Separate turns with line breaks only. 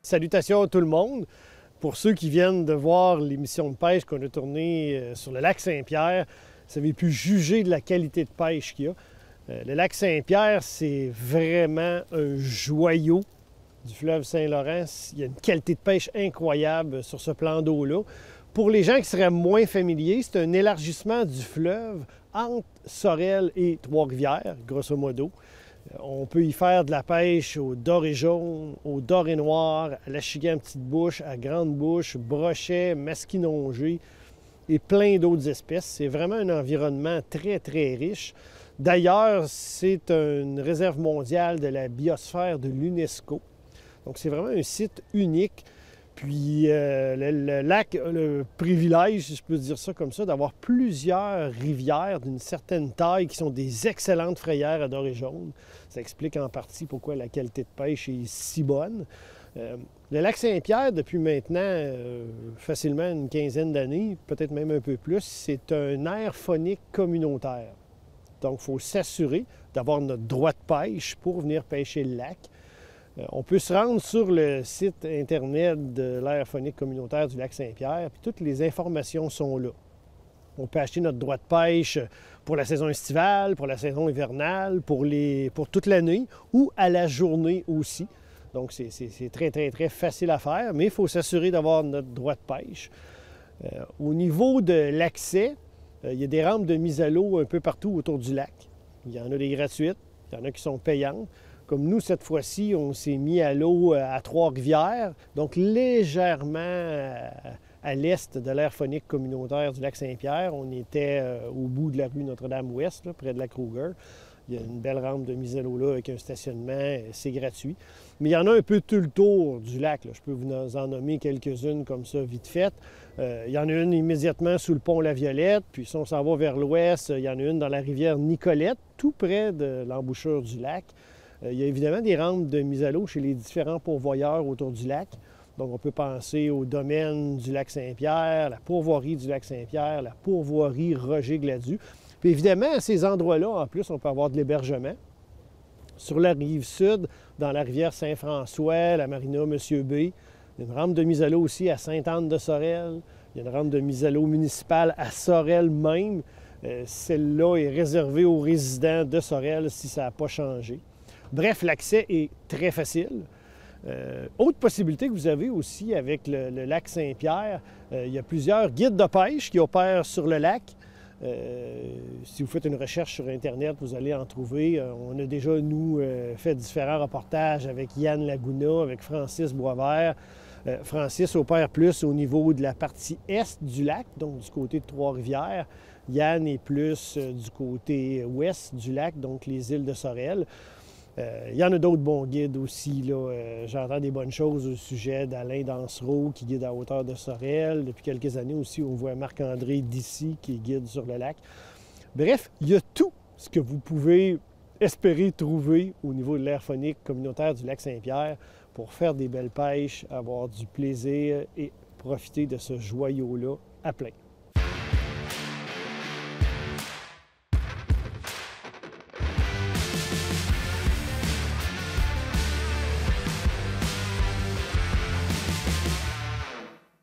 Salutations à tout le monde. Pour ceux qui viennent de voir l'émission de pêche qu'on a tournée sur le lac Saint-Pierre, vous avez pu juger de la qualité de pêche qu'il y a. Le lac Saint-Pierre, c'est vraiment un joyau du fleuve Saint-Laurent. Il y a une qualité de pêche incroyable sur ce plan d'eau-là. Pour les gens qui seraient moins familiers, c'est un élargissement du fleuve entre Sorel et Trois-Rivières, grosso modo. On peut y faire de la pêche au doré jaune, au doré noir, à l'achigan petite bouche, à grande bouche, brochet, masquinongé et plein d'autres espèces. C'est vraiment un environnement très, très riche. D'ailleurs, c'est une réserve mondiale de la biosphère de l'UNESCO. Donc, c'est vraiment un site unique. Puis, le lac a le privilège, si je peux dire ça comme ça, d'avoir plusieurs rivières d'une certaine taille qui sont des excellentes frayères à doré jaune. Ça explique en partie pourquoi la qualité de pêche est si bonne. Le lac Saint-Pierre, depuis maintenant facilement une quinzaine d'années, peut-être même un peu plus, c'est un aire faunique communautaire. Donc, il faut s'assurer d'avoir notre droit de pêche pour venir pêcher le lac. On peut se rendre sur le site Internet de l'aire faunique communautaire du lac Saint-Pierre, puis toutes les informations sont là. On peut acheter notre droit de pêche pour la saison estivale, pour la saison hivernale, pour toute l'année ou à la journée aussi. Donc, c'est très, très, très facile à faire, mais il faut s'assurer d'avoir notre droit de pêche. Au niveau de l'accès, il y a des rampes de mise à l'eau un peu partout autour du lac. Il y en a des gratuites, il y en a qui sont payantes. Comme nous, cette fois-ci, on s'est mis à l'eau à Trois-Rivières, donc légèrement à l'est de l'aire faunique communautaire du lac Saint-Pierre. On était au bout de la rue Notre-Dame-Ouest, près de la Kruger. Il y a une belle rampe de mise à l'eau là avec un stationnement, c'est gratuit. Mais il y en a un peu tout le tour du lac, là. Je peux vous en nommer quelques-unes comme ça, vite fait. Il y en a une immédiatement sous le pont La Violette, puis si on s'en va vers l'ouest, il y en a une dans la rivière Nicolette, tout près de l'embouchure du lac. Il y a évidemment des rampes de mise à l'eau chez les différents pourvoyeurs autour du lac. Donc, on peut penser au domaine du lac Saint-Pierre, la pourvoirie du lac Saint-Pierre, la pourvoirie Roger-Gladu. Puis évidemment, à ces endroits-là, en plus, on peut avoir de l'hébergement. Sur la rive sud, dans la rivière Saint-François, la marina Monsieur B, il y a une rampe de mise à l'eau aussi à Sainte-Anne-de-Sorel. Il y a une rampe de mise à l'eau municipale à Sorel même. Celle-là est réservée aux résidents de Sorel si ça n'a pas changé. Bref, l'accès est très facile. Autre possibilité que vous avez aussi avec le lac Saint-Pierre, il y a plusieurs guides de pêche qui opèrent sur le lac. Si vous faites une recherche sur Internet, vous allez en trouver. On a déjà, nous, fait différents reportages avec Yann Laguna, avec Francis Boisvert. Francis opère plus au niveau de la partie est du lac, donc du côté de Trois-Rivières. Yann est plus du côté ouest du lac, donc les îles de Sorel. Il y en a d'autres bons guides aussi. J'entends des bonnes choses au sujet d'Alain Dansereau qui guide à hauteur de Sorel. Depuis quelques années aussi, on voit Marc-André d'ici qui guide sur le lac. Bref, il y a tout ce que vous pouvez espérer trouver au niveau de l'aire faunique communautaire du lac Saint-Pierre pour faire des belles pêches, avoir du plaisir et profiter de ce joyau-là à plein.